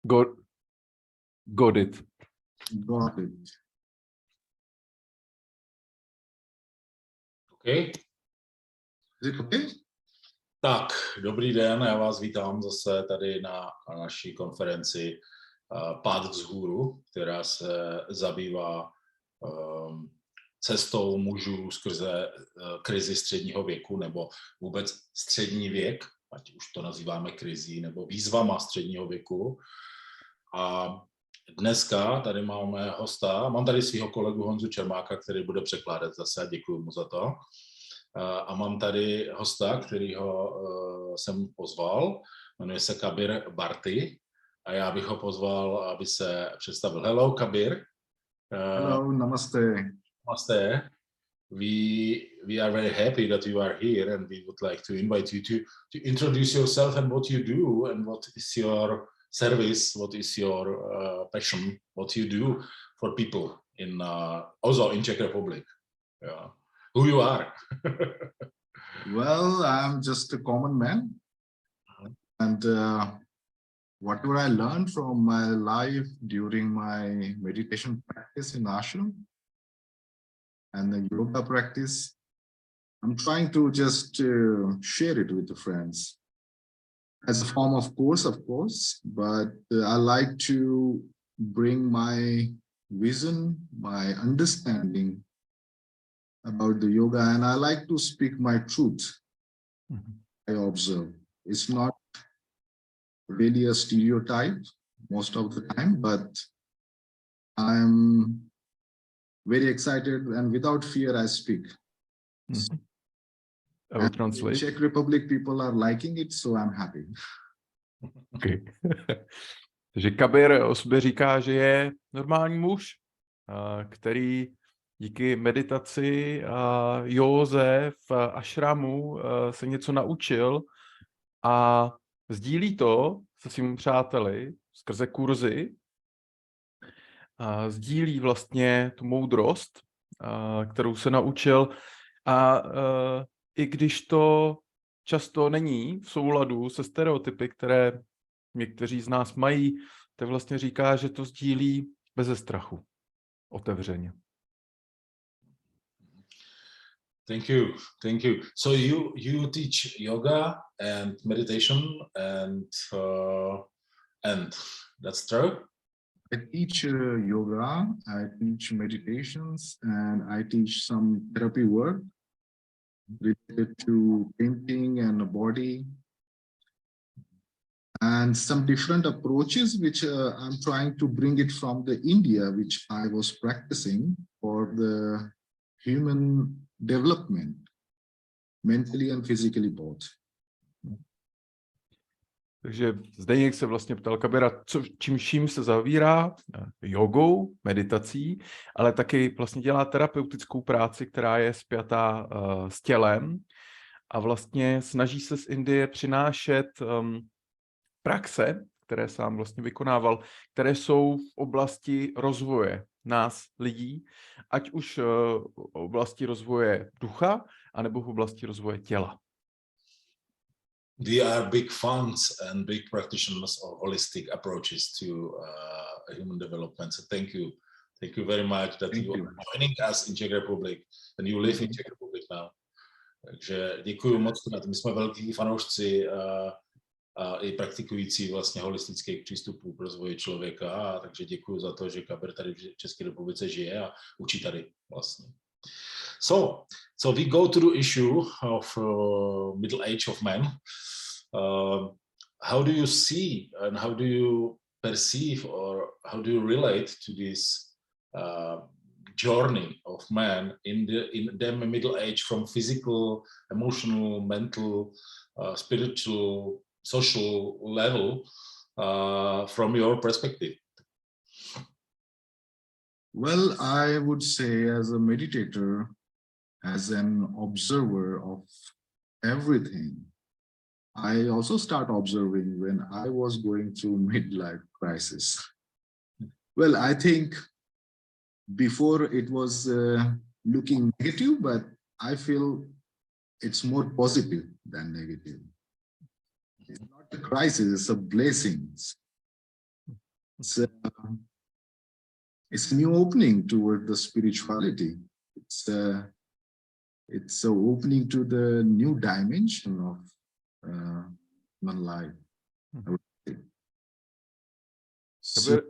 Got it. Got it. Okay. Is it okay? Tak, dobrý den, já vás vítám zase tady na naší konferenci Pád vzhůru, která se zabývá cestou mužů skrze krizi středního věku nebo vůbec střední věk, ať už to nazýváme krizí nebo výzvama středního věku. A dneska tady máme hosta, mám tady svého kolegu Honzu Čermáka, který bude překládat zase, děkuji mu za to. A mám tady hosta, kterýho jsem pozval, jmenuje se Khabir Bharti a já bych ho pozval, aby se představil. Hello, Khabir. Hello, namaste. Namaste. We are very happy that you are here and we would like to invite you to introduce yourself and what you do and what is your service, what is your passion, what you do for people in also in Czech Republic. Yeah. Who you are? Well, I'm just a common man, and whatever I learned from my life during my meditation practice in ashram and the yoga practice, I'm trying to just share it with the friends as a form of course, but I like to bring my vision, my understanding about the yoga, and I like to speak my truth. I observe. It's not really a stereotype most of the time, but I'm very excited and without fear I speak. I will translate. Czech Republic people are liking it, so I'm happy. Okay. Takže Khabir o sobě říká, že je normální muž, který díky meditaci a józe v ašramu se něco naučil a sdílí to se svými přáteli skrze kurzy. A sdílí vlastně tu moudrost, kterou se naučil. A i když to často není v souladu se stereotypy, které někteří z nás mají, tak vlastně říká, že to sdílí beze strachu, otevřeně. Thank you. So you teach yoga and meditation and that's true? I teach yoga, I teach meditations, and I teach some therapy work related to painting and the body, and some different approaches which I'm trying to bring it from the India, which I was practicing for the human development, mentally and physically both. Takže Zdeněk se vlastně ptal Khabira, čím se zavírá jogou, meditací, ale taky vlastně dělá terapeutickou práci, která je spjatá s tělem a vlastně snaží se z Indie přinášet praxe, které sám vlastně vykonával, které jsou v oblasti rozvoje nás, lidí, ať už v oblasti rozvoje ducha, anebo v oblasti rozvoje těla. We are big fans and big practitioners of holistic approaches to human development. So thank you very much that you are joining us in Czech Republic and you live in Czech Republic now. Takže děkuji moc. My jsme velký fanoušci i praktikující vlastně holistických přístupů k rozvoji člověka, takže děkuji za to, že Khabir tady v České republice žije a učí tady vlastně. So we go to the issue of middle age of men. How do you see and how do you perceive or how do you relate to this journey of man in the middle age from physical, emotional, mental, spiritual, social level from your perspective? Well, I would say as a meditator, as an observer of everything, I also start observing when I was going through midlife crisis. Well, I think before it was looking negative, but I feel it's more positive than negative. It's not a crisis, it's a blessing. it's a new opening toward the spirituality. It's an opening to the new dimension of human life. I would say. So, Khabir,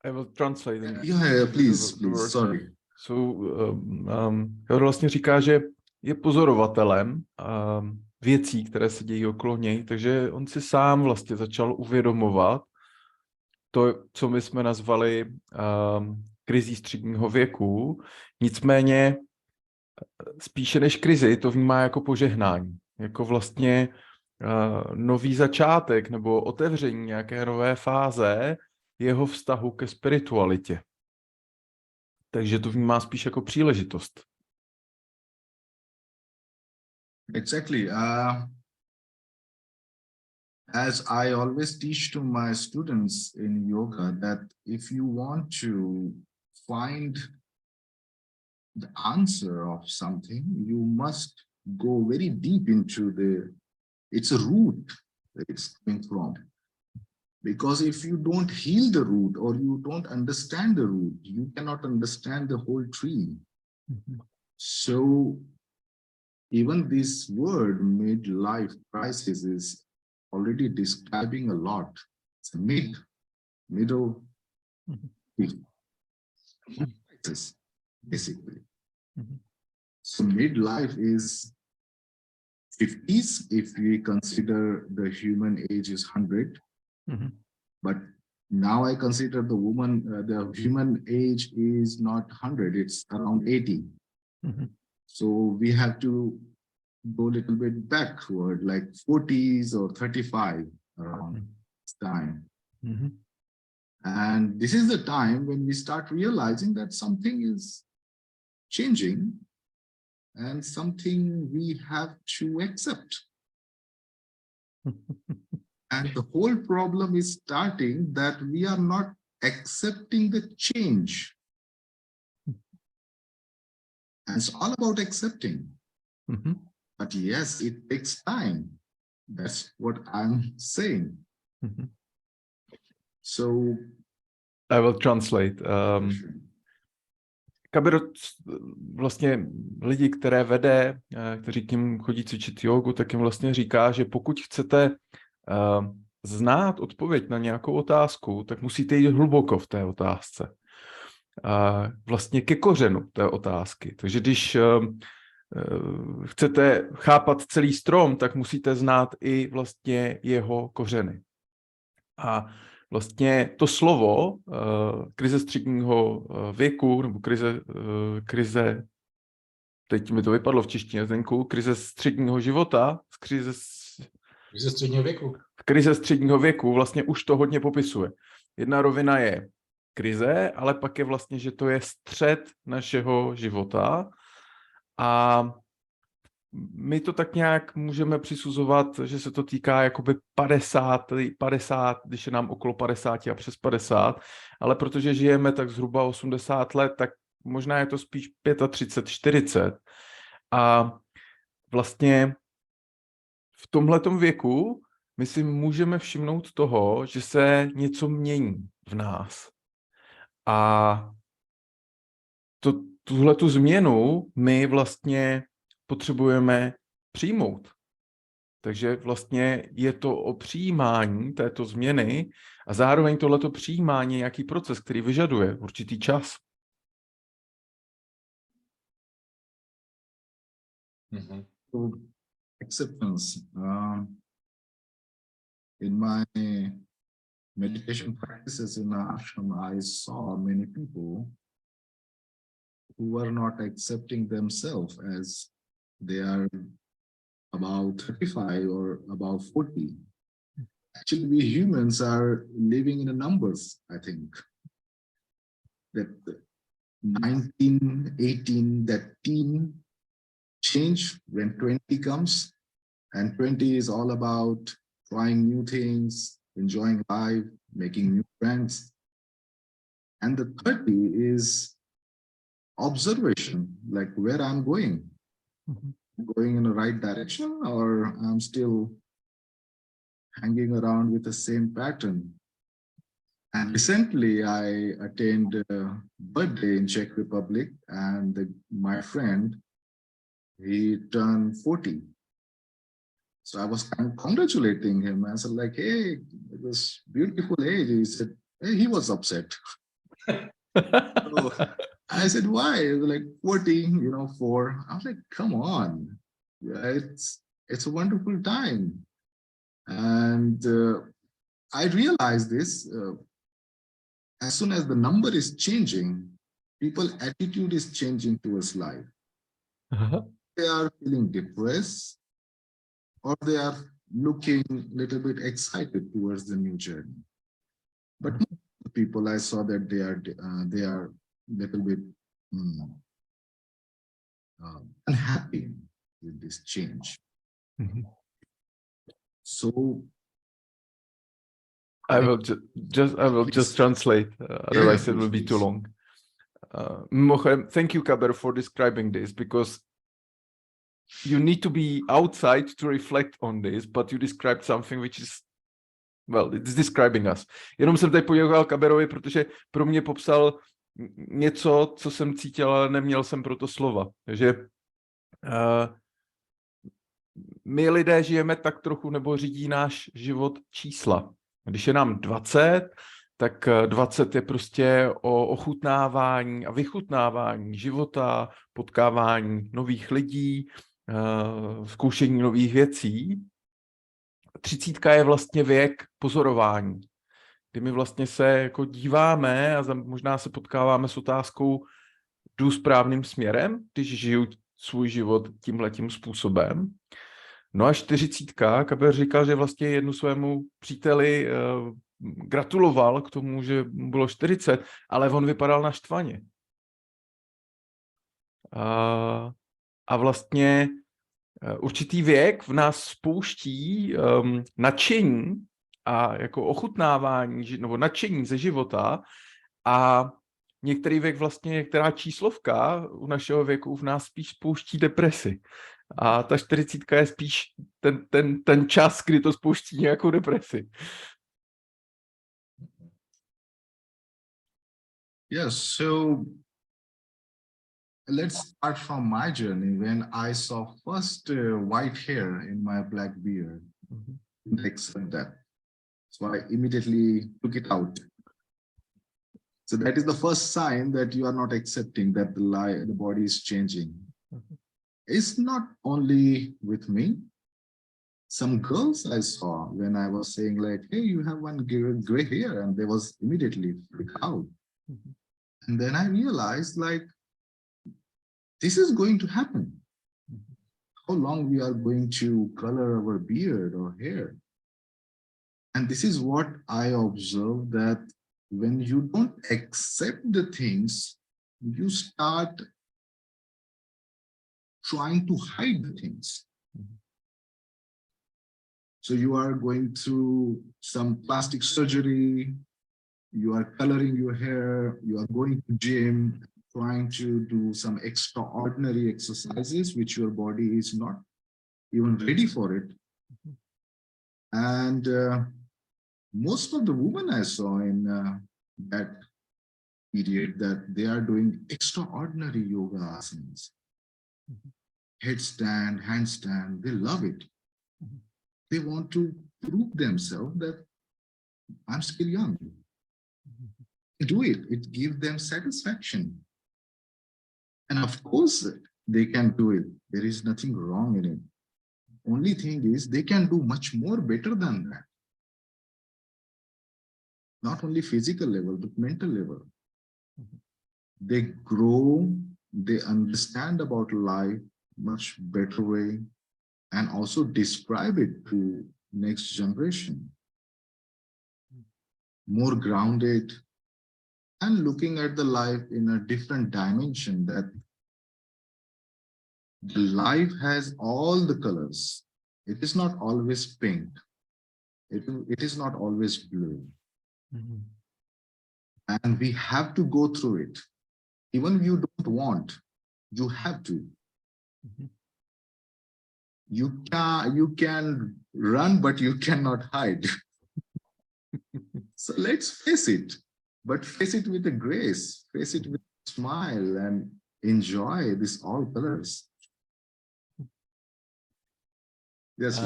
I will translate them. yeah, please, the please, words. sorry. Khabir vlastně říká, že je pozorovatelem věcí, které se dějí okolo něj, takže on si sám vlastně začal uvědomovat to, co my jsme nazvali krizí středního věku, nicméně spíše než krizi to vnímá jako požehnání, jako vlastně nový začátek nebo otevření nějaké nové fáze jeho vztahu ke spiritualitě. Takže to vnímá spíš jako příležitost. Exactly. As I always teach to my students in yoga, that if you want to find the answer of something, you must go very deep into it's a root that it's coming from. Because if you don't heal the root or you don't understand the root, you cannot understand the whole tree. Mm-hmm. So even this word midlife crisis is already describing a lot. It's a middle crisis, basically. Mm-hmm. So midlife is 50s if we consider the human age is 100. Mm-hmm. But now I consider the human age is not 100, it's around 80. Mm-hmm. So we have to go a little bit backward, like 40s or 35 around this time. Mm-hmm. And this is the time when we start realizing that something is changing and something we have to accept. And the whole problem is starting that we are not accepting the change. And it's all about accepting. Mm-hmm. But yes, it takes time. That's what I'm saying. Mm-hmm. So I will translate. Khabir, vlastně lidi, které vede, kteří k ním chodí cvičit jogu, tak jim vlastně říká, že pokud chcete znát odpověď na nějakou otázku, tak musíte jít hluboko v té otázce. Vlastně ke kořenu té otázky. Takže když chcete chápat celý strom, tak musíte znát i vlastně jeho kořeny. A vlastně to slovo krize středního věku, nebo krize, teď mi to vypadlo v češtině, Zdenku, krize středního života, krize středního věku. Krize středního věku vlastně už to hodně popisuje. Jedna rovina je krize, ale pak je vlastně, že to je střed našeho života a my to tak nějak můžeme přisuzovat, že se to týká jakoby 50, když je nám okolo 50 a přes 50, ale protože žijeme tak zhruba 80 let, tak možná je to spíš 35, 40. A vlastně v tomhletom věku my si můžeme všimnout toho, že se něco mění v nás. A tuhletu změnu my vlastně potřebujeme přijmout. Takže vlastně je to o přijímání této změny a zároveň tohleto přijímání je nějaký proces, který vyžaduje určitý čas. Mm-hmm. Acceptance. In my meditation practices in ashram, I saw many people who were not accepting themselves as they are about 35 or about 40. Actually, we humans are living in the numbers, I think. That 19, 18, that teen change when 20 comes, and 20 is all about trying new things, enjoying life, making new friends. And the 30 is observation, like where I'm going. Mm-hmm. Going in the right direction, or I'm still hanging around with the same pattern. And recently, I attained a birthday in Czech Republic, and my friend, he turned 40. So I was congratulating him. I said, like, hey, it was beautiful age. He said, hey, he was upset. So I said, why? It was like 40, 4. I was like, come on. Yeah, it's a wonderful time. And I realized this. As soon as the number is changing, people's attitude is changing towards life. They are feeling depressed, or they are looking a little bit excited towards the new journey. But most of the people, I saw that they are a little bit unhappy with this change. So I will just translate, otherwise it will be too long. Mimochodem, thank you, Khabir, for describing this, because you need to be outside to reflect on this, but you described something which is, well, it's describing us. Jenom jsem tady poděkoval Khabirovi, protože pro mě popsal něco, co jsem cítil, ale neměl jsem pro to slova. Takže my lidé žijeme tak trochu, nebo řídí náš život čísla. Když je nám 20, tak 20 je prostě o ochutnávání a vychutnávání života, potkávání nových lidí, zkoušení nových věcí. 30 je vlastně věk pozorování, kdy my vlastně se jako díváme a možná se potkáváme s otázkou, jdu správným směrem, když žiju svůj život tímhletím způsobem. No a 40, Khabir říkal, že vlastně jednu svému příteli gratuloval k tomu, že mu bylo 40, ale on vypadal naštvaně. A vlastně určitý věk v nás spouští nadšení a jako ochutnávání, nebo nadšení ze života, a některý věk vlastně, některá číslovka u našeho věku v nás spíš spouští depresi. A ta 40 je spíš ten čas, kdy to spouští nějakou depresi. Yes, so let's start from my journey. When I saw first white hair in my black beard, didn't accept that. So I immediately took it out. So that is the first sign that you are not accepting that the body is changing. It's not only with me. Some girls I saw when I was saying like, hey, you have one gray hair, and they was immediately freaked out. And then I realized like, this is going to happen. How long we are going to color our beard or hair? And this is what I observed, that when you don't accept the things, you start trying to hide the things. So you are going through some plastic surgery, you are coloring your hair, you are going to gym, trying to do some extraordinary exercises, which your body is not even ready for it. And most of the women I saw in that period, that they are doing extraordinary yoga asanas. Headstand, handstand, they love it. They want to prove themselves that I'm still young. They do it, it gives them satisfaction. And of course, they can do it. There is nothing wrong in it. Only thing is, they can do much more better than that. Not only physical level, but mental level. They grow, they understand about life much better way, and also describe it to next generation. More grounded, and looking at the life in a different dimension, that the life has all the colors. It is not always pink. It is not always blue. And we have to go through it. Even if you don't want, you have to. You can run, but you cannot hide. So let's face it, but face it with a grace, face it with a smile and enjoy this all colors. Yes.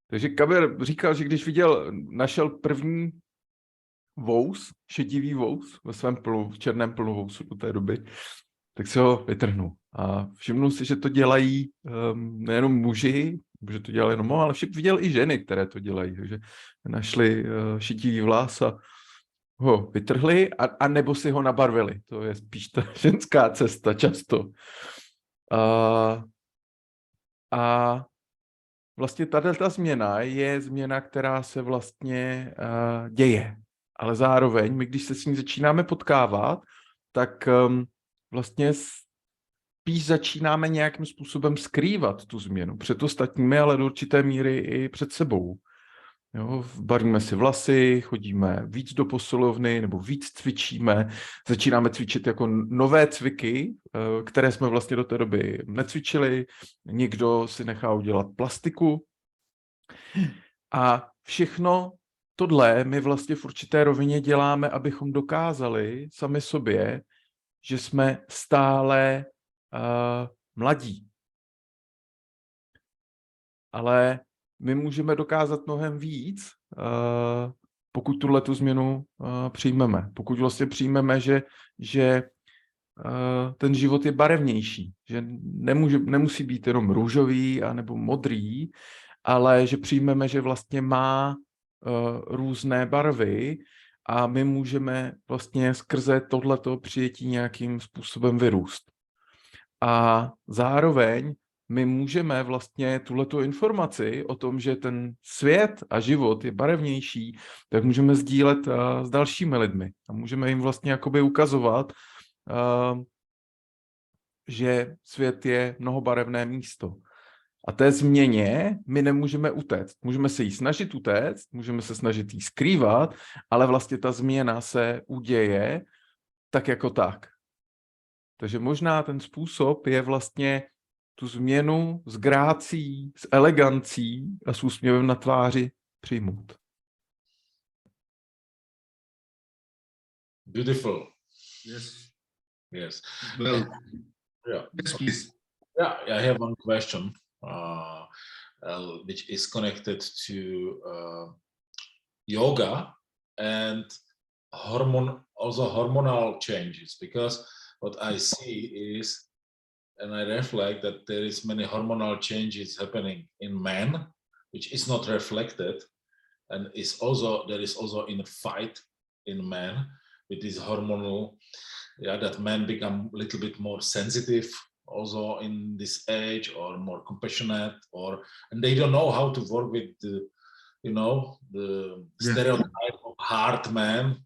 Takže Khabir říkal, že když našel první vous, šedivý vous ve svém v černém plnovousu do té doby, tak se ho vytrhnul. A všimnul si, že to dělají nejenom muži, že to dělali jenom, ale viděl i ženy, které to dělají. Takže našli šedivý vlas a ho vytrhli, a nebo si ho nabarvili. To je spíš ta ženská cesta často. A vlastně tato změna je změna, která se vlastně děje. Ale zároveň, my když se s ní začínáme potkávat, tak vlastně spíš začínáme nějakým způsobem skrývat tu změnu před ostatními, ale do určité míry i před sebou. Jo, barvíme si vlasy, chodíme víc do posilovny nebo víc cvičíme, začínáme cvičit jako nové cviky, které jsme vlastně do té doby necvičili, někdo si nechá udělat plastiku a všechno tohle my vlastně v určité rovině děláme, abychom dokázali sami sobě, že jsme stále mladí. Ale my můžeme dokázat mnohem víc, pokud tuhletu změnu přijmeme. Pokud vlastně přijmeme, že ten život je barevnější, že nemusí být jenom růžový anebo modrý, ale že přijmeme, že vlastně má různé barvy a my můžeme vlastně skrze tohleto přijetí nějakým způsobem vyrůst. A zároveň my můžeme vlastně tuhletu informaci o tom, že ten svět a život je barevnější, tak můžeme sdílet s dalšími lidmi a můžeme jim vlastně jakoby ukazovat, že svět je mnohobarevné místo. A té změně my nemůžeme utéct. Můžeme se jí snažit utéct, můžeme se snažit jí skrývat, ale vlastně ta změna se uděje tak jako tak. Takže možná ten způsob je vlastně tu změnu s grácí, s elegancí a s úsměvem na tváři přijmout. Beautiful. Yes. Yes. Well, Yeah. yes, please. Yeah, I have one question, which is connected to yoga and hormonal changes, because what I see is, and I reflect that there is many hormonal changes happening in men, which is not reflected, and there is also in a fight in men with this hormonal, that men become a little bit more sensitive also in this age, or more compassionate, and they don't know how to work with the stereotype of hard man,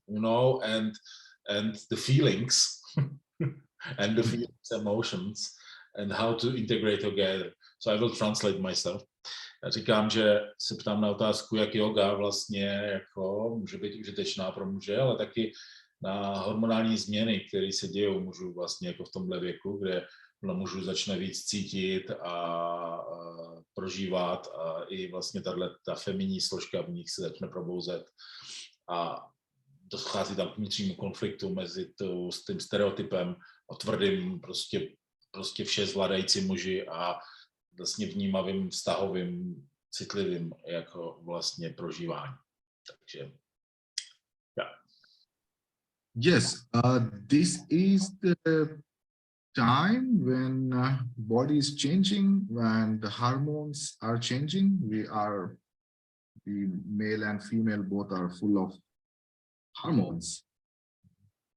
and the feelings and the feelings, emotions, and how to integrate together. So I will translate myself. Já říkám, že se ptám na otázku, jak yoga vlastně jako může být užitečná pro muže, ale taky na hormonální změny, které se dějí mužů vlastně jako v tomhle věku, kde mužů začne víc cítit a prožívat, a i vlastně ta feminní složka v nich se začne probouzet a dochází tam k vnitřnímu konfliktu mezi s tím stereotypem o tvrdým, prostě vše zvládající muži a vlastně vnímavým, vztahovým, citlivým jako vlastně prožívání. Takže Yes, this is the time when body is changing, when the hormones are changing. The male and female both are full of hormones,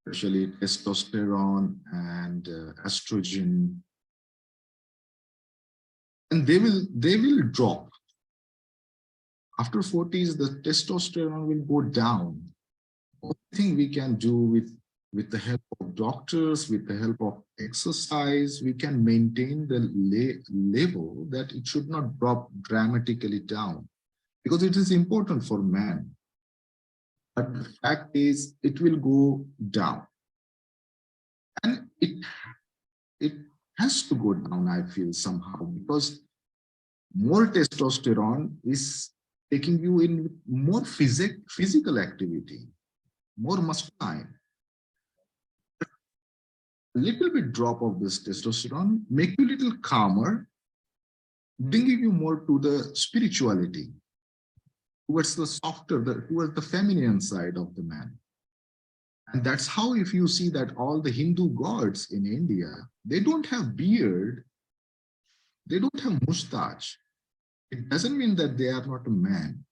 especially testosterone and estrogen, and they will drop. After 40s, the testosterone will go down. Only thing we can do with the help of doctors, with the help of exercise, we can maintain the level that it should not drop dramatically down, because it is important for man. But the fact is, it will go down, and it has to go down, I feel, somehow, because more testosterone is taking you in more physical activity, more musculine. A little bit drop of this testosterone, make you a little calmer, bringing you more to the spirituality, towards the softer, towards the feminine side of the man. And that's how, if you see that all the Hindu gods in India, they don't have beard, they don't have mustache. It doesn't mean that they are not a man.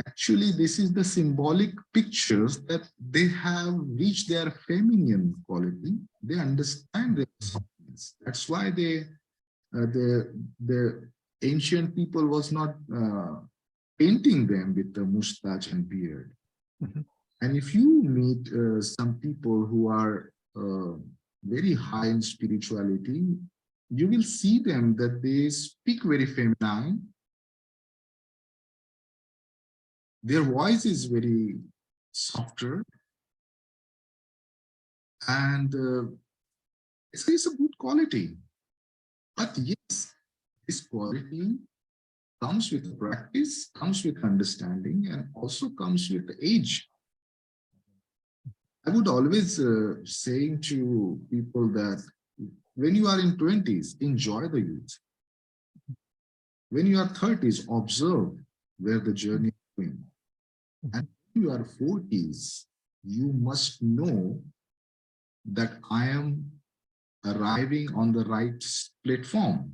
Actually, this is the symbolic pictures that they have reached their feminine quality. They understand their softness. That's why the ancient people was not painting them with the mustache and beard. Mm-hmm. And if you meet some people who are very high in spirituality, you will see them that they speak very feminine. Their voice is very softer. And it's a good quality. But yes, this quality comes with practice, comes with understanding, and also comes with age. I would always saying to people that when you are in 20s, enjoy the youth. When you are 30s, observe where the journey is going. And when you are 40s, you must know that I am arriving on the right platform.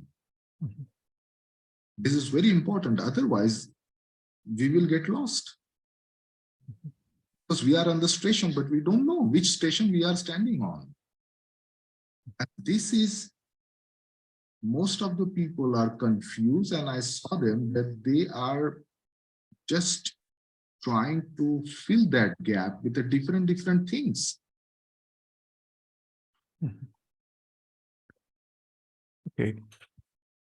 This is very important. Otherwise, we will get lost. Because we are on the station, but we don't know which station we are standing on. And this is, most of the people are confused, and I saw them that they are just trying to fill that gap with the different things. Okay.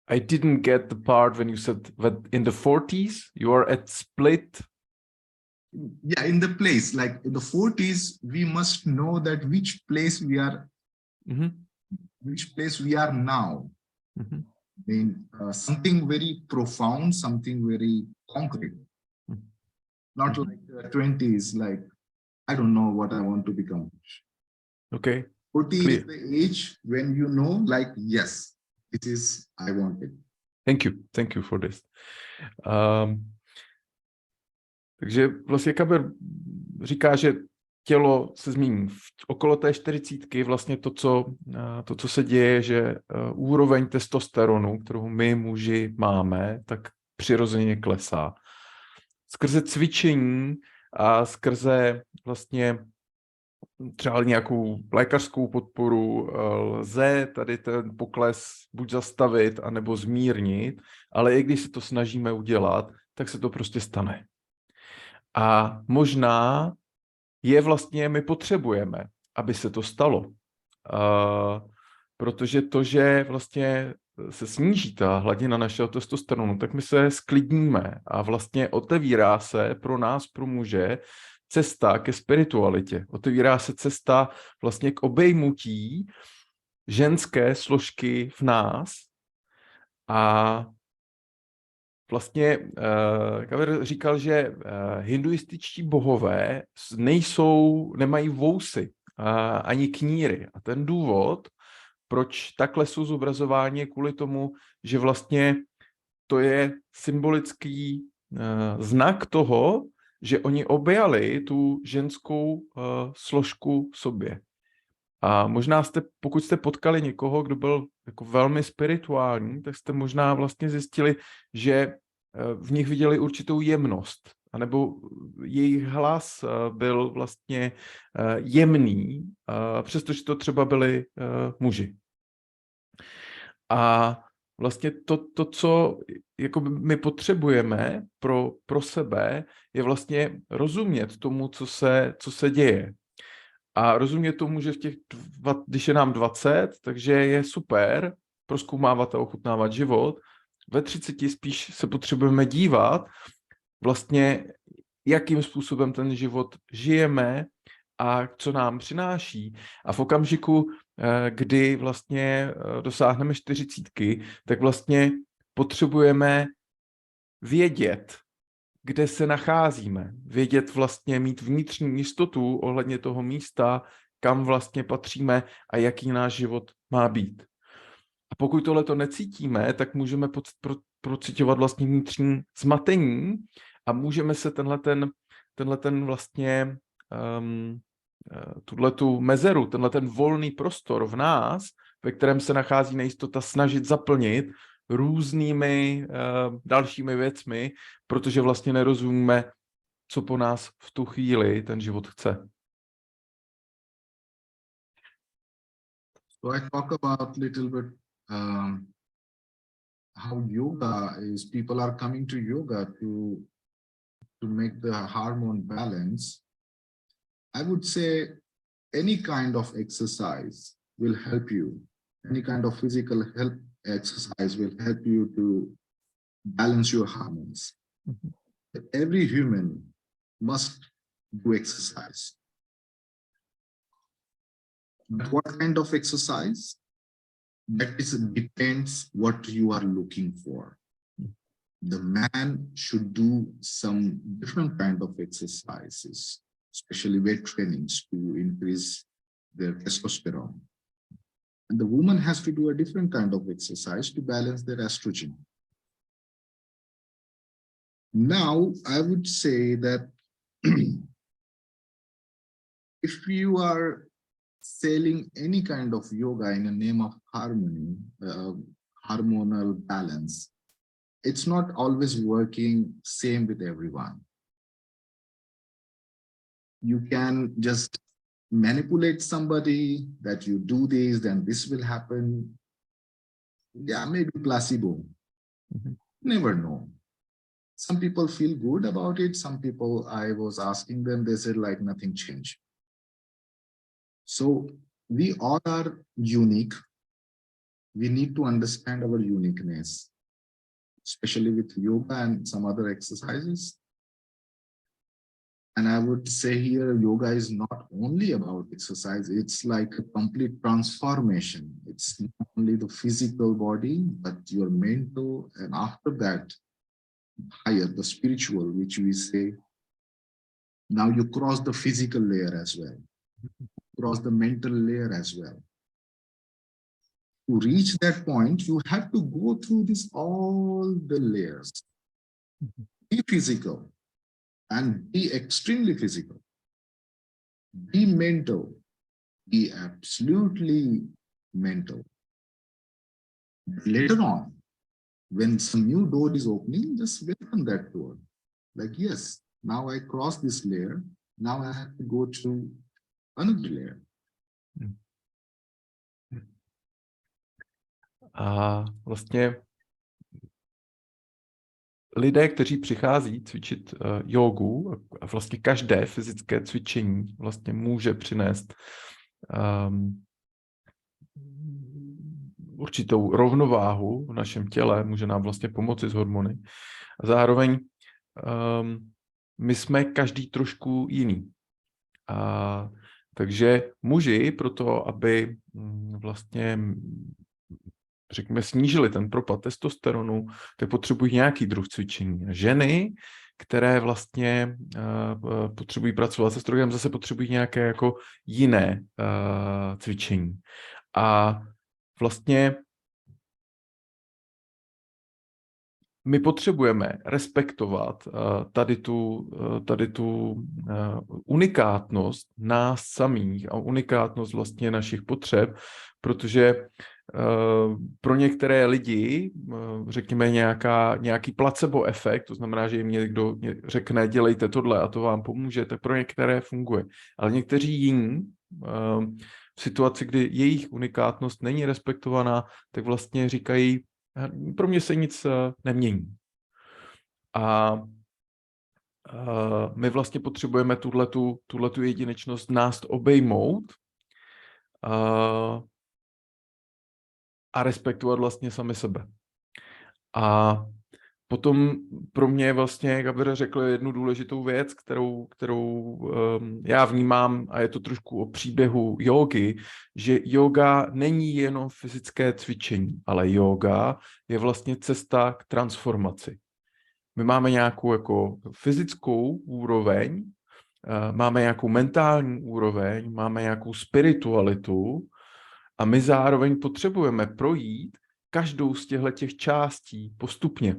I didn't get the part when you said that in the 40s, you are at split. Yeah, in the place, like in the 40s, we must know that which place we are, which place we are now. I mean, something very profound, something very concrete. Not like the 20s, like, I don't know what I want to become. Okay. 40 is the age when you know, like, yes, this is, I want it. Thank you for this. Takže vlastně Khabir říká, že tělo se změní okolo té 40, vlastně to, co se děje, že úroveň testosteronu, kterou my muži máme, tak přirozeně klesá. Skrze cvičení a skrze vlastně třeba nějakou lékařskou podporu lze tady ten pokles buď zastavit, anebo zmírnit, ale i když se to snažíme udělat, tak se to prostě stane. A možná je vlastně my potřebujeme, aby se to stalo. Protože to, že vlastně se sníží ta hladina našeho testosteronu, tak my se sklidníme a vlastně otevírá se pro nás, pro muže, cesta ke spiritualitě. Otevírá se cesta vlastně k obejmutí ženské složky v nás. A vlastně Khabir říkal, že hinduističtí bohové nemají vousy ani kníry. A ten důvod, proč takhle jsou zobrazováni, je kvůli tomu, že vlastně to je symbolický znak toho, že oni objali tu ženskou složku v sobě. A možná pokud jste potkali někoho, kdo byl jako velmi spirituální, tak jste možná vlastně zjistili, že v nich viděli určitou jemnost, anebo jejich hlas byl vlastně jemný, přestože to třeba byli muži. A vlastně to co jako my potřebujeme pro sebe, je vlastně rozumět tomu, co se děje. A rozumět tomu, že když je nám 20, takže je super prozkoumávat a ochutnávat život. Ve 30 spíš se potřebujeme dívat vlastně, jakým způsobem ten život žijeme a co nám přináší. A v okamžiku, kdy vlastně dosáhneme 40, tak vlastně potřebujeme vědět, kde se nacházíme, vědět vlastně, mít vnitřní jistotu ohledně toho místa, kam vlastně patříme a jaký náš život má být. A pokud tohleto necítíme, tak můžeme procitovat vlastně vnitřní zmatení a můžeme se tenhleten vlastně tuhletu mezeru, tenhleten volný prostor v nás, ve kterém se nachází nejistota, snažit zaplnit různými dalšími věcmi, protože vlastně nerozumíme, co po nás v tu chvíli ten život chce. So I talk about little bit how yoga is, people are coming to yoga to make the hormone balance. I would say any kind of exercise will help you. Any kind of physical health exercise will help you to balance your hormones. Mm-hmm. Every human must do exercise. But what kind of exercise? That is depends what you are looking for. The man should do some different kind of exercises, especially weight trainings to increase their testosterone. And the woman has to do a different kind of exercise to balance their estrogen. Now, I would say that if you are selling any kind of yoga in the name of harmony, hormonal balance, it's not always working same with everyone. You can just manipulate somebody that you do this, then this will happen. Yeah, maybe placebo. Mm-hmm. Never know. Some people feel good about it. Some people, I was asking them, they said like nothing changed. So we all are unique. We need to understand our uniqueness, especially with yoga and some other exercises. And I would say here, yoga is not only about exercise, it's like a complete transformation. It's not only the physical body, but your mental, and after that, higher, the spiritual, which we say, now you cross the physical layer as well, cross the mental layer as well. To reach that point, you have to go through this, all the layers. Be physical and be extremely physical. Be mental, be absolutely mental. Later on, when some new door is opening, just welcome that door. Like, yes, now I cross this layer, now I have to go to another layer. A vlastně lidé, kteří přichází cvičit jógu, a vlastně každé fyzické cvičení vlastně může přinést určitou rovnováhu v našem těle, může nám vlastně pomoci s hormony. A zároveň my jsme každý trošku jiný. Takže muži proto, aby vlastně řekněme, snížili ten propad testosteronu, tak potřebují nějaký druh cvičení. Ženy, které vlastně potřebují pracovat se estrogenem, zase potřebují nějaké jako jiné cvičení. A vlastně my potřebujeme respektovat tady tu unikátnost nás samých a unikátnost vlastně našich potřeb, protože pro některé lidi, řekněme, nějaký placebo efekt, to znamená, že jim někdo řekne, dělejte tohle a to vám pomůže, tak pro některé funguje. Ale někteří jiní v situaci, kdy jejich unikátnost není respektovaná, tak vlastně říkají, pro mě se nic nemění. A my vlastně potřebujeme tuhletu jedinečnost nás obejmout a respektovat vlastně sami sebe. A potom pro mě vlastně Khabir řekl jednu důležitou věc, kterou já vnímám, a je to trošku o příběhu jógy, že jóga není jenom fyzické cvičení, ale jóga je vlastně cesta k transformaci. My máme nějakou jako fyzickou úroveň, máme nějakou mentální úroveň, máme nějakou spiritualitu a my zároveň potřebujeme projít každou z těch částí postupně.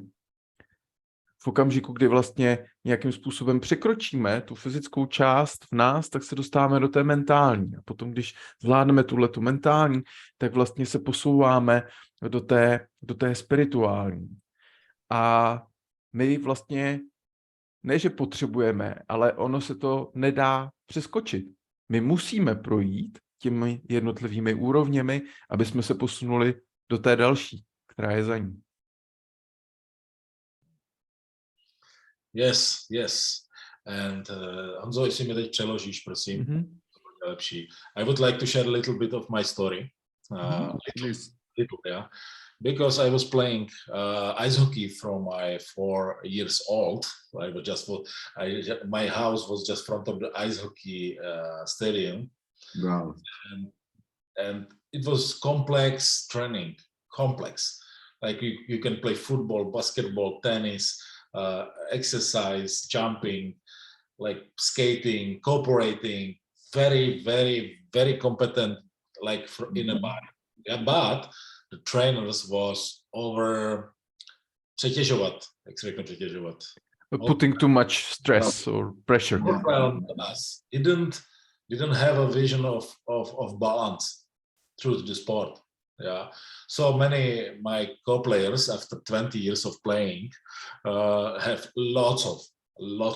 V okamžiku, kdy vlastně nějakým způsobem překročíme tu fyzickou část v nás, tak se dostáváme do té mentální. A potom, když zvládneme tuhletu mentální, tak vlastně se posouváme do té spirituální. A my vlastně ne, že potřebujeme, ale ono se to nedá přeskočit. My musíme projít těmi jednotlivými úrovněmi, aby jsme se posunuli do té další, která je za ní. Yes, yes. And Honzo, jestli mi teď přeložíš, prosím, to bude lepší. I would like to share a little bit of my story. Little, yeah. Because I was playing ice hockey from my 4 years old. My house was just front of the ice hockey stadium. Wow. And it was complex training, complex. Like you can play football, basketball, tennis, exercise, jumping, like skating, cooperating, very, very, very competent, like in a body. Yeah, but the trainers was přetěžovat, jak se řekne přetěžovat. Putting too much stress or pressure. Us. Didn't have a vision of balance through the sport. Yeah, so many my co-players after 20 years of playing have lots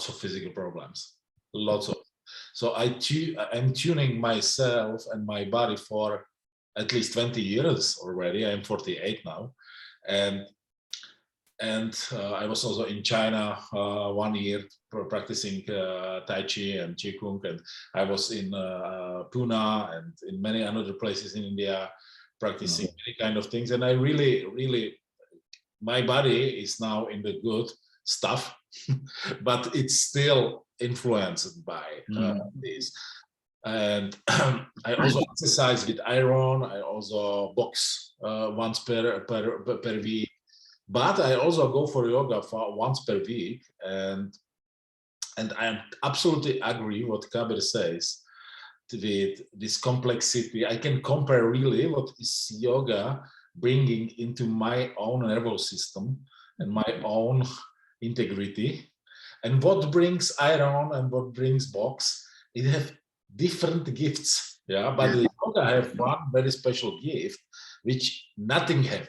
of physical problems, lots of. So I'm tuning myself and my body for at least 20 years already. I'm 48 now, and I was also in China 1 year practicing Tai Chi and Qigong, and I was in Pune and in many other places in India practicing many kind of things. And I really, my body is now in the good stuff, but it's still influenced by this. And I also exercise with iron. I also box once per week. But I also go for yoga for once per week, and I absolutely agree what Khabir says with this complexity. I can compare really what is yoga bringing into my own nervous system and my own integrity, and what brings iron and what brings box. It have different gifts, yeah. But the yoga have one very special gift, which nothing have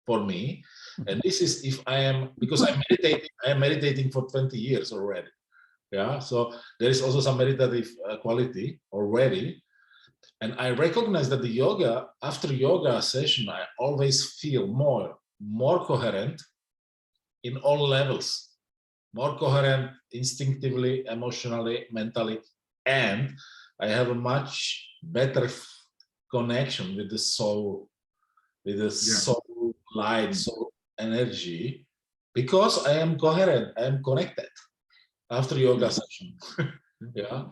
for me. And this is because I'm meditating for 20 years already. Yeah, so there is also some meditative quality already. And I recognize that after yoga session, I always feel more coherent in all levels, more coherent instinctively, emotionally, mentally, and I have a much better connection with the soul, soul light, soul energy, because I am coherent, I am connected after yoga session. Yeah,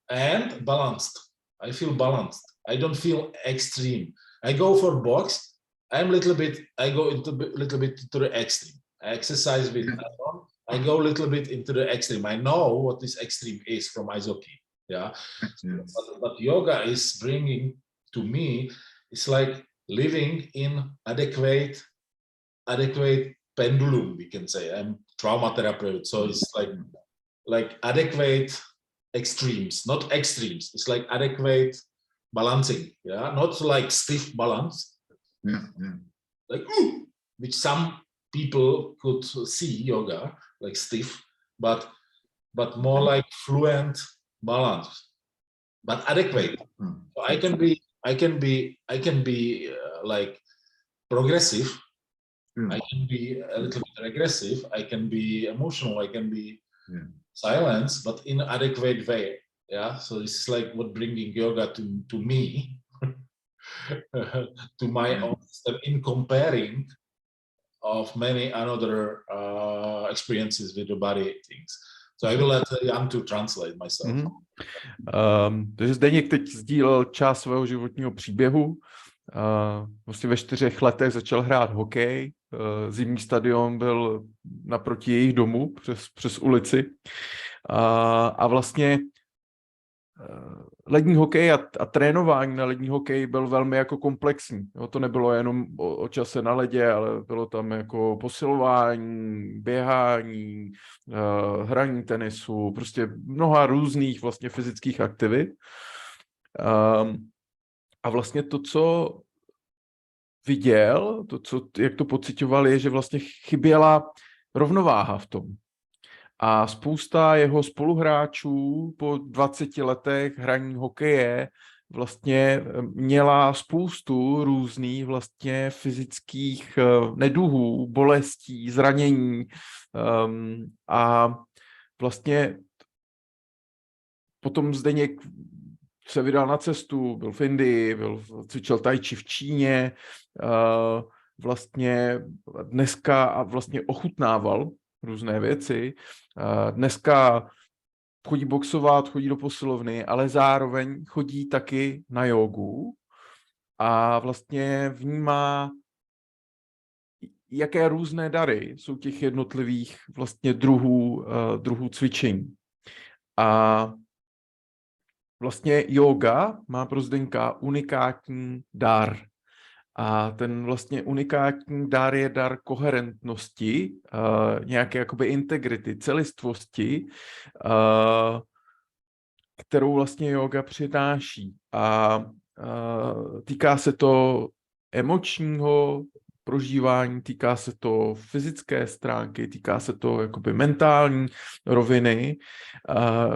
and balanced. I feel balanced. I don't feel extreme. I go for box. I go little bit to the extreme. I exercise with iron. I go a little bit into the extreme. I know what this extreme is from ice hockey. Yeah, but yoga is bringing to me. It's like living in adequate pendulum, we can say. I'm trauma therapist, so it's like adequate extremes, not extremes. It's like adequate balancing, yeah, not like stiff balance, like which some people could see yoga like stiff, but more like fluent balance, but adequate. So I can be like progressive. I can be a little bit regressive. I can be emotional. I can be silence, but in an adequate way. Yeah. So this is like what bringing yoga to me, to my own system, in comparing of many another experiences with the body things. So I will let Jan to translate myself. Takže Zdeněk teď sdílel část svého životního příběhu. Vlastně ve 4 letech začal hrát hokej, zimní stadion byl naproti jejich domu přes ulici. A vlastně lední hokej a trénování na lední hokej byl velmi jako komplexní. Jo, to nebylo jenom o čase na ledě, ale bylo tam jako posilování, běhání, hraní tenisu, prostě mnoha různých vlastně fyzických aktivit. A vlastně to, co viděl, jak to pociťoval, je, že vlastně chyběla rovnováha v tom. A spousta jeho spoluhráčů po 20 letech hraní hokeje vlastně měla spoustu různých vlastně fyzických neduhů, bolestí, zranění a vlastně potom Zdeněk se vydal na cestu, byl v Indii, cvičil tai chi v Číně, vlastně dneska a vlastně ochutnával různé věci. Dneska chodí boxovat, chodí do posilovny, ale zároveň chodí taky na jógu a vlastně vnímá, jaké různé dary jsou těch jednotlivých vlastně druhů cvičení. A vlastně jóga má pro Zdeňka unikátní dar. A ten vlastně unikátní dar je dar koherentnosti, nějaké jakoby integrity, celistvosti, kterou vlastně jóga přináší. A týká se to emočního prožívání, týká se to fyzické stránky, týká se to jakoby mentální roviny,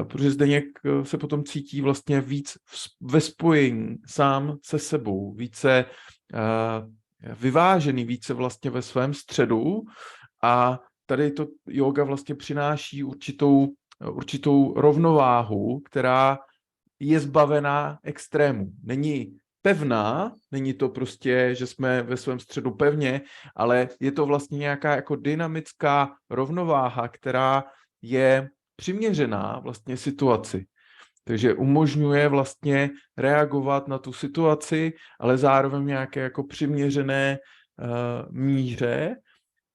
protože Zdeněk se potom cítí vlastně víc ve spojení sám se sebou, více vyvážený, více vlastně ve svém středu a tady to jóga vlastně přináší určitou rovnováhu, která je zbavená extrému. Není pevná, není to prostě, že jsme ve svém středu pevně, ale je to vlastně nějaká jako dynamická rovnováha, která je přiměřená vlastně situaci. Takže umožňuje vlastně reagovat na tu situaci, ale zároveň nějaké jako přiměřené míře.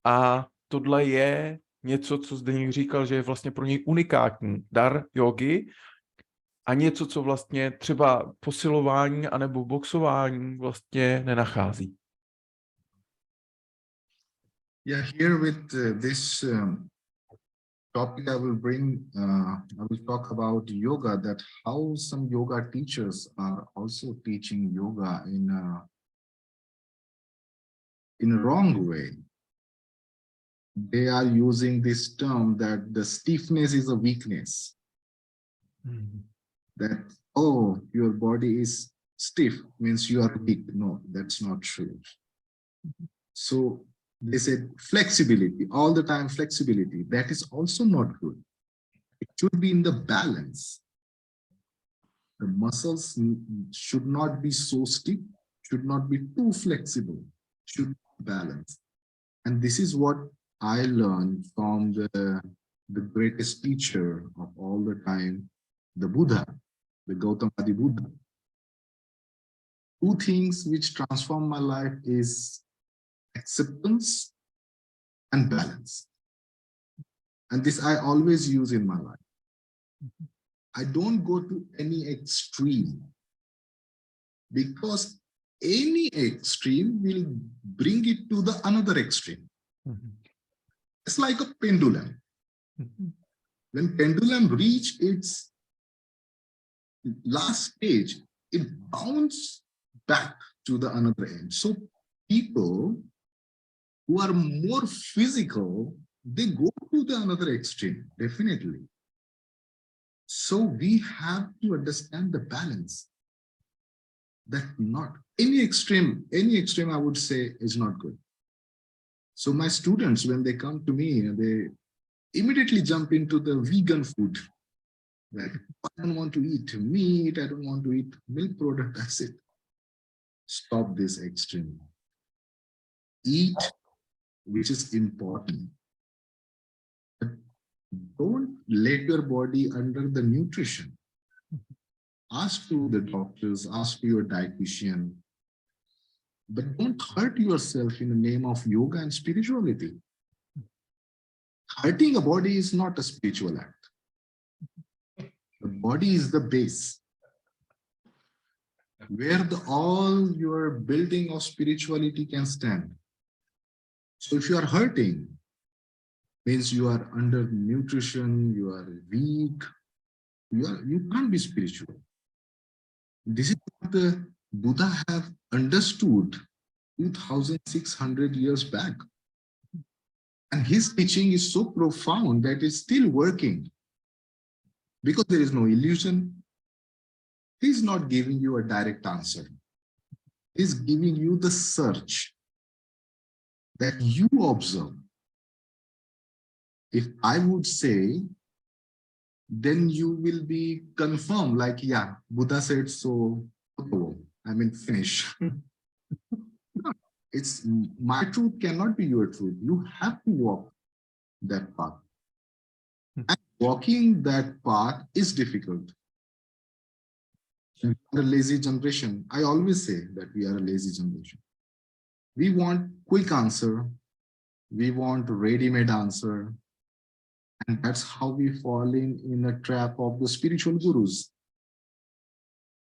A tohle je něco, co Zdeněk říkal, že je vlastně pro něj unikátní dar jógy a něco, co vlastně třeba posilování anebo boxování vlastně nenachází. Yeah, here with this topic I will talk about yoga, that how some yoga teachers are also teaching yoga in a wrong way. They are using this term that the stiffness is a weakness. That, oh, your body is stiff means you are weak. No, that's not true. So they said flexibility, all the time flexibility. That is also not good. It should be in the balance. The muscles should not be so stiff, should not be too flexible, should be balanced. And this is what I learned from the greatest teacher of all the time, the Buddha, the Gautama Buddha. Two things which transform my life is acceptance and balance. And this I always use in my life. I don't go to any extreme, because any extreme will bring it to the another extreme. It's like a pendulum. When pendulum reach its last stage, it bounces back to the another end. So people who are more physical, they go to the another extreme, definitely. So we have to understand the balance. That not any extreme I would say is not good. So my students, when they come to me, they immediately jump into the vegan food. Like, I don't want to eat meat, I don't want to eat milk product, that's it. Stop this extreme. Eat, which is important. But don't let your body under the nutrition. Ask to the doctors, ask to your dietitian. But don't hurt yourself in the name of yoga and spirituality. Hurting a body is not a spiritual act. The body is the base where all your building of spirituality can stand. So if you are hurting, means you are under nutrition, you are weak, you can't be spiritual. This is what the Buddha have understood 2,600 years back. And his teaching is so profound that it's still working because there is no illusion. He's not giving you a direct answer. He's giving you the search that you observe. If I would say, then you will be confirmed like, yeah, Buddha said so, I mean, finish. It's my truth cannot be your truth. You have to walk that path. And walking that path is difficult. We are a lazy generation. I always say that we are a lazy generation. We want quick answer. We want ready-made answer. And that's how we fall in a trap of the spiritual gurus.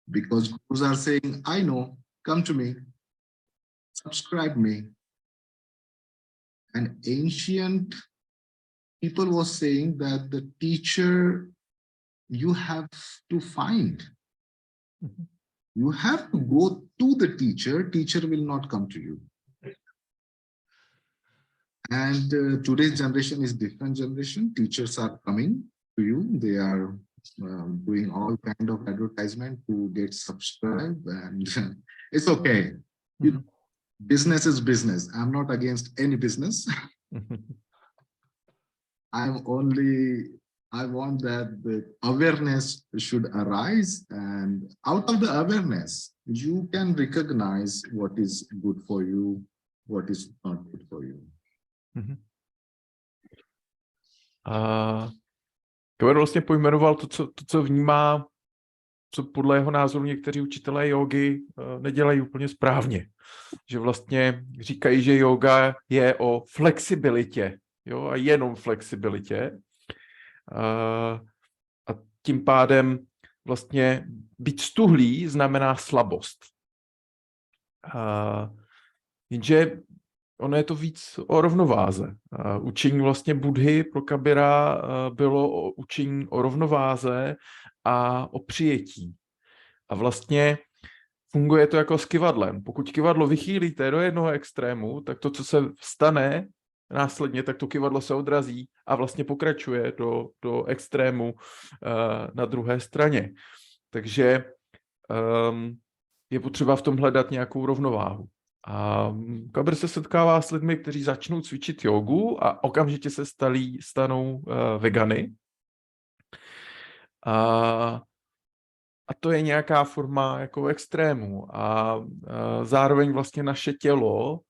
Because gurus are saying, I know, come to me, subscribe me. And ancient people was saying that the teacher you have to find. You have to go to the teacher. Teacher will not come to you. And today's generation is different generation. Teachers are coming to you. They are doing all kind of advertisement to get subscribed, and it's okay. Business is business. I'm not against any business. I want that the awareness should arise, and out of the awareness, you can recognize what is good for you, what is not good for you. Khabir vlastně pojmenoval to, co vnímá, co podle jeho názoru někteří učitelé jógy nedělají úplně správně. Že vlastně říkají, že jóga je o flexibilitě, jo, a jenom flexibilitě. A tím pádem vlastně být stuhlý znamená slabost. Jenže ono je to víc o rovnováze. Učení vlastně Buddhy pro Khabira bylo o učení o rovnováze a o přijetí. A vlastně funguje to jako s kyvadlem. Pokud kyvadlo vychýlíte do jednoho extrému, tak to, co se stane následně, tak to kyvadlo se odrazí a vlastně pokračuje do extrému na druhé straně. Takže je potřeba v tom hledat nějakou rovnováhu. A Khabir se setkává s lidmi, kteří začnou cvičit jogu a okamžitě se stanou vegany. A to je nějaká forma jako extrému. A zároveň vlastně naše tělo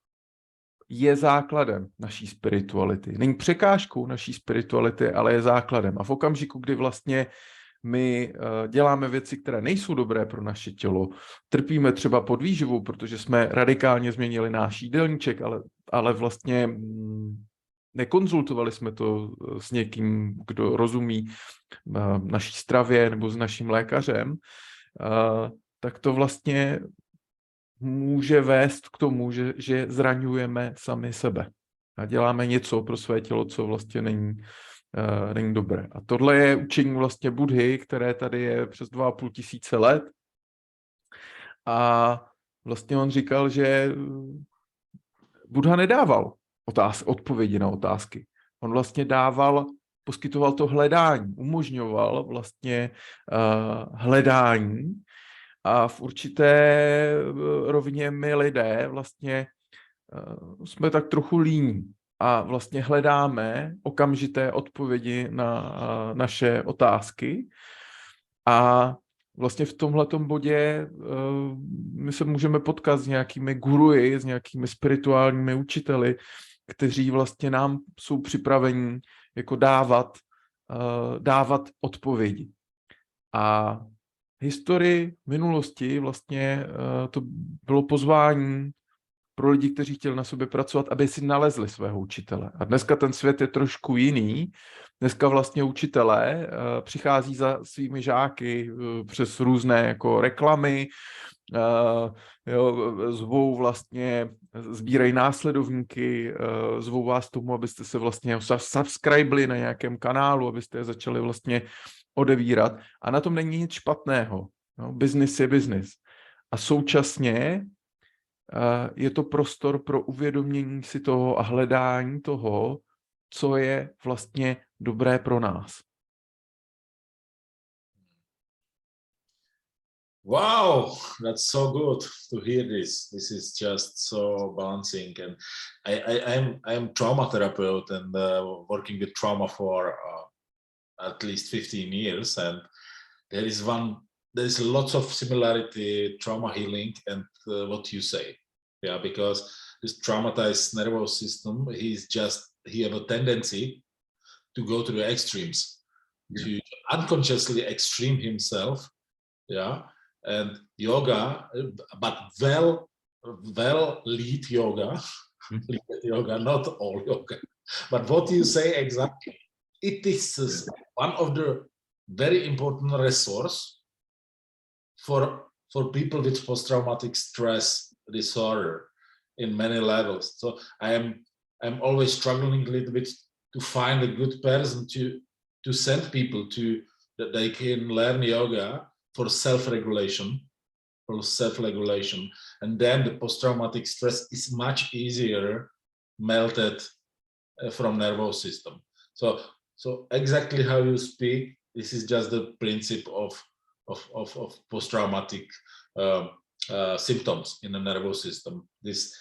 je základem naší spirituality. Není překážkou naší spirituality, ale je základem. A v okamžiku, kdy vlastně my děláme věci, které nejsou dobré pro naše tělo, trpíme třeba podvýživou, protože jsme radikálně změnili náš jídelníček, ale vlastně nekonzultovali jsme to s někým, kdo rozumí naší stravě nebo s naším lékařem, tak to vlastně může vést k tomu, že zraňujeme sami sebe. A děláme něco pro své tělo, co vlastně není dobré. A tohle je učení vlastně Buddhy, které tady je přes 2,5 tisíce let. A vlastně on říkal, že Buddha nedával odpovědi na otázky. On vlastně poskytoval to hledání, umožňoval vlastně hledání. A v určité rovině my lidé vlastně jsme tak trochu líní a vlastně hledáme okamžité odpovědi na naše otázky. A vlastně v tomhletom bodě my se můžeme potkat s nějakými guruji, s nějakými spirituálními učiteli, kteří vlastně nám jsou připraveni jako dávat odpovědi. A historii minulosti vlastně to bylo pozvání pro lidi, kteří chtěli na sobě pracovat, aby si nalezli svého učitele. A dneska ten svět je trošku jiný. Dneska vlastně učitelé přichází za svými žáky přes různé jako reklamy, jo, zvou vlastně, sbírají následovníky, zvou vás tomu, abyste se vlastně subscribeli na nějakém kanálu, abyste je začali vlastně odevírat. A na tom není nic špatného. No, business je business. A současně je to prostor pro uvědomění si toho a hledání toho, co je vlastně dobré pro nás. Wow, that's so good to hear this. This is just so balancing, and I'm trauma therapist and working with trauma for at least 15 years, and there is lots of similarity, trauma healing, and what you say, yeah, because this traumatized nervous system, he have a tendency to go to the extremes, to unconsciously extreme himself, yeah. And yoga, but well lead yoga, not all yoga. But what you say exactly, it is one of the very important resource for people with post-traumatic stress disorder in many levels. So I'm always struggling a little bit to find a good person to send people to that they can learn yoga for self-regulation, and then the post-traumatic stress is much easier melted from nervous system. So exactly how you speak, this is just the principle of post-traumatic symptoms in the nervous system. This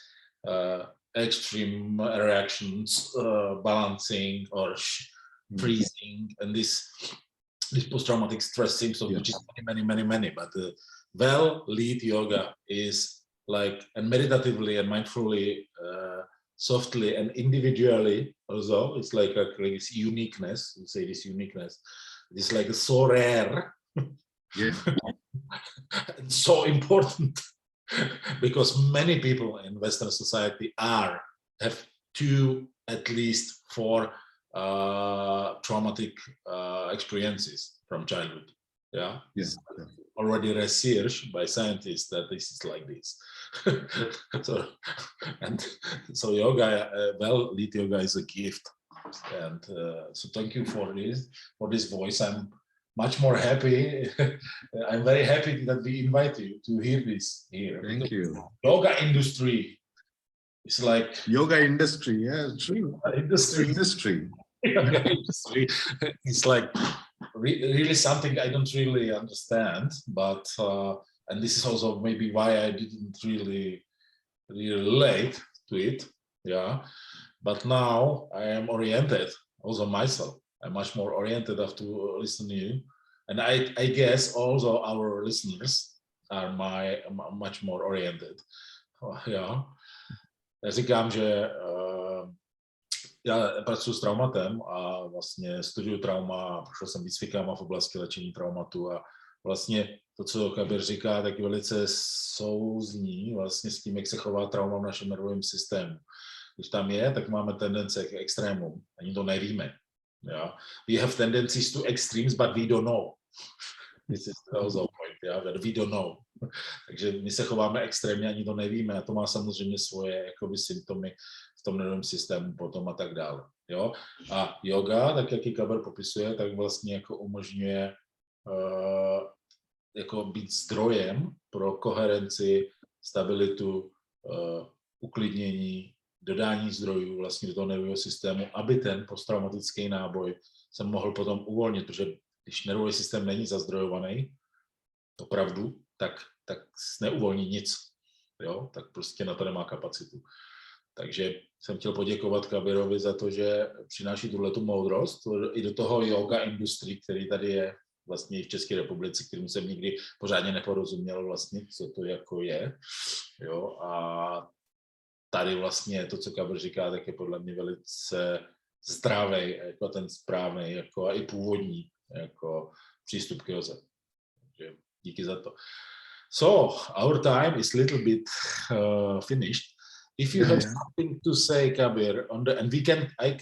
extreme reactions, balancing or freezing, and this post-traumatic stress symptoms, which is many, but well lead yoga is like, and meditatively and mindfully, softly and individually also, it's like this uniqueness, you say this uniqueness, it's like so rare, and so important, because many people in Western society have at least 4 traumatic experiences from childhood. Yeah, yes. Already researched by scientists that this is like this. so yoga, well, lead yoga is a gift, and so thank you for this voice. I'm much more happy. I'm very happy that we invite you to hear this here. Thank you. Yoga industry. It's like yoga industry, yeah, true. Industry. It's like really something I don't really understand, but and this is also maybe why I didn't really relate to it, yeah. But now I am oriented also myself. I'm much more oriented after listening to you, and I guess also our listeners are much more oriented. Yeah. Já říkám, že já pracuji s traumatem a vlastně studuju trauma, prošel jsem výcvikama v oblasti léčení traumatu a vlastně to, co Khabir říká, tak velice souzní vlastně s tím, jak se chová trauma v našem nervovém systému. Když tam je, tak máme tendence k extrémům, ani to nevíme. Yeah? We have tendencies to extremes, but we don't know. This is also a point, yeah? That we don't know. Takže my se chováme extrémně, ani to nevíme a to má samozřejmě svoje jakoby symptomy v tom nervovém systému potom a tak dále. Jo? A yoga, tak jak ji Khabir popisuje, tak vlastně jako umožňuje jako být zdrojem pro koherenci, stabilitu, uklidnění, dodání zdrojů vlastně do toho nervového systému, aby ten posttraumatický náboj se mohl potom uvolnit, protože když nervový systém není zazdrojovaný, opravdu, tak neuvolní nic, jo? Tak prostě na to nemá kapacitu. Takže jsem chtěl poděkovat Khabirovi za to, že přináší tuhletu moudrost i do toho yoga industry, který tady je vlastně i v České republice, kterým jsem nikdy pořádně neporozuměl vlastně, co to jako je. Jo? A tady vlastně to, co Khabir říká, tak je podle mě velice zdravý, jako ten správný, jako a i původní jako přístup k józe. Takže díky za to. So, our time is a little bit finished. if you have something to say, Khabir, and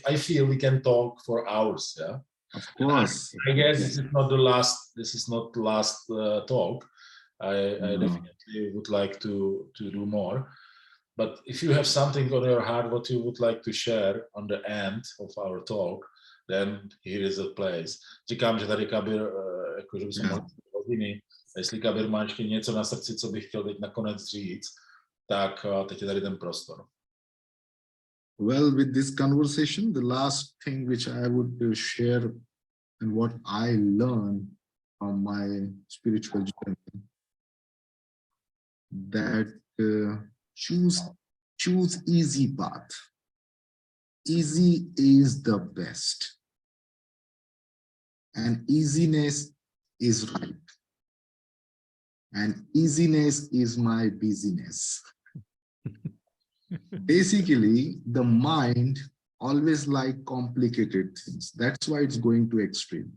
I feel we can talk for hours. Yeah. Of course. I guess this is not the last. This is not the last talk. I definitely would like to do more. But if you have something on your heart, what you would like to share on the end of our talk, then here is the place. Říkám, že tady Khabir, jakože bychom mohli hodiny. Jestli Khabir má ještě něco na srdci, co bych chtěl teď nakonec říct, tak teď je tady ten prostor. Well, with this conversation, the last thing which I would share and what I learned from my spiritual journey, that choose easy path. Easy is the best, and easiness is right, and easiness is my busyness. Basically, the mind always like complicated things. That's why it's going to extreme.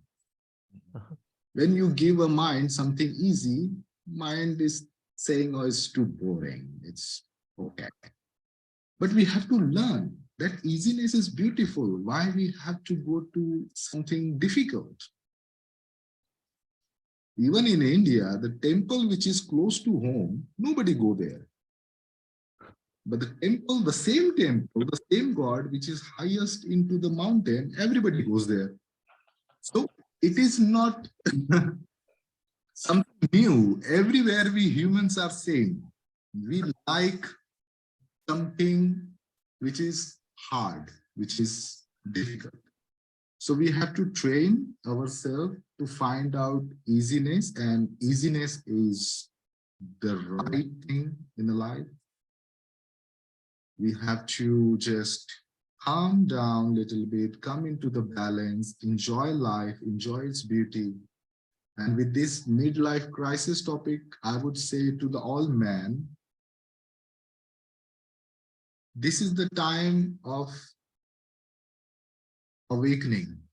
When you give a mind something easy, mind is saying, oh, it's too boring, it's okay. But we have to learn that easiness is beautiful. Why we have to go to something difficult? Even in India, the temple which is close to home, nobody go there. But the temple, the same God, which is highest into the mountain, everybody goes there. So it is not something new. Everywhere we humans are saying, we like something which is hard, which is difficult. So we have to train ourselves to find out easiness, and easiness is the right thing in the life. We have to just calm down a little bit, come into the balance, enjoy life, enjoy its beauty. And with this midlife crisis topic, I would say to the all men, this is the time of awakening.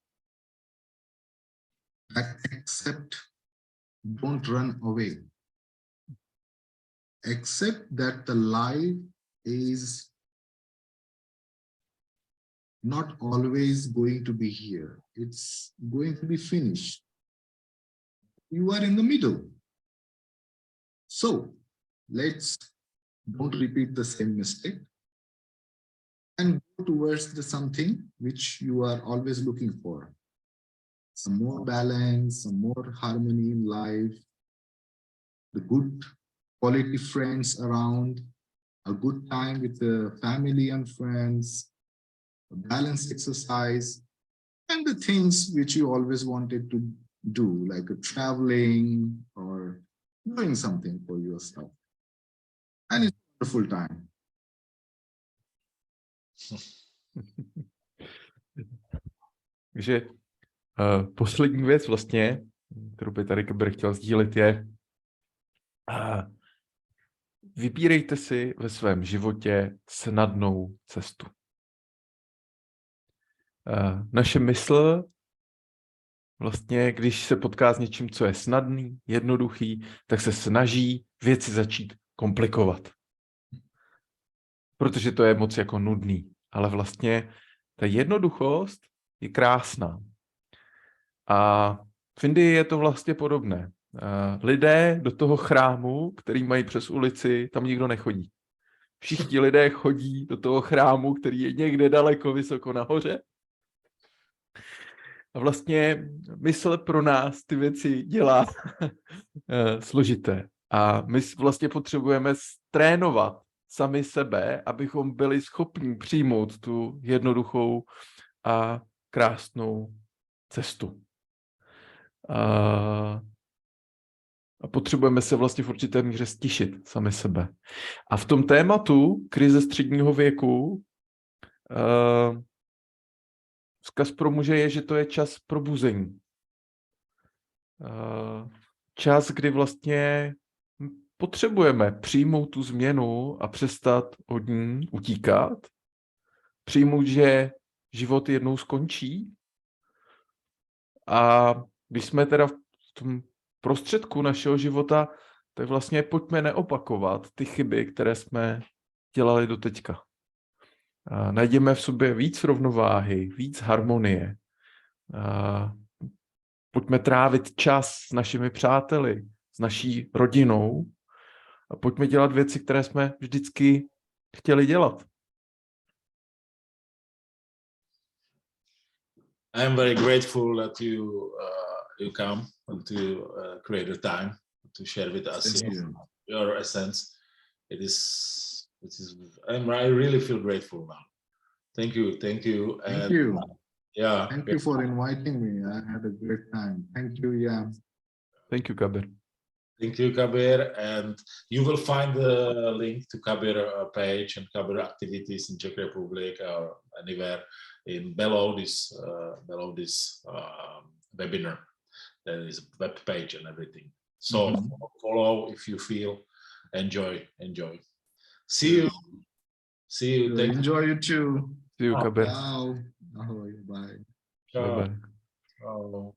Accept, don't run away. Accept that the life is not always going to be here. It's going to be finished. You are in the middle. So don't repeat the same mistake and go towards something which you are always looking for. Some more balance, some more harmony in life, the good quality friends around, a good time with the family and friends, a balanced exercise, and the things which you always wanted to do, like traveling or doing something for yourself. And it's a full time. Takže poslední věc vlastně, kterou by tady Khabir chtěl sdílet, je vybírejte si ve svém životě snadnou cestu. Naše mysl vlastně, když se potká s něčím, co je snadný, jednoduchý, tak se snaží věci začít komplikovat. Protože to je moc jako nudný. Ale vlastně ta jednoduchost je krásná. A v Indii je to vlastně podobné. Lidé do toho chrámu, který mají přes ulici, tam nikdo nechodí. Všichni lidé chodí do toho chrámu, který je někde daleko, vysoko nahoře. A vlastně mysl pro nás ty věci dělá složité. A my vlastně potřebujeme trénovat sami sebe, abychom byli schopni přijmout tu jednoduchou a krásnou cestu. A potřebujeme se vlastně v určité míře stišit sami sebe. A v tom tématu krize středního věku vzkaz pro muže je, že to je čas probuzení. Čas, kdy vlastně potřebujeme přijmout tu změnu a přestat od ní utíkat. Přijmout, že život jednou skončí. A když jsme teda v tom prostředku našeho života, tak vlastně pojďme neopakovat ty chyby, které jsme dělali doteďka. Najdeme v sobě víc rovnováhy, víc harmonie. Pojďme trávit čas s našimi přáteli, s naší rodinou a pojďme dělat věci, které jsme vždycky chtěli dělat. I am very grateful that you come and to create the time to share with us your essence. I really feel grateful now. Thank you. Thank you. Yeah. Thank you for inviting me. I had a great time. Thank you, Jan. Thank you, Khabir. Thank you, Khabir. And you will find the link to Khabir page and Khabir activities in Czech Republic or anywhere below this webinar. There is a web page and everything. So follow if you feel. Enjoy. See you. Enjoy you too. See you, Khabir. Ciao. Bye. Ciao. Bye-bye. Ciao.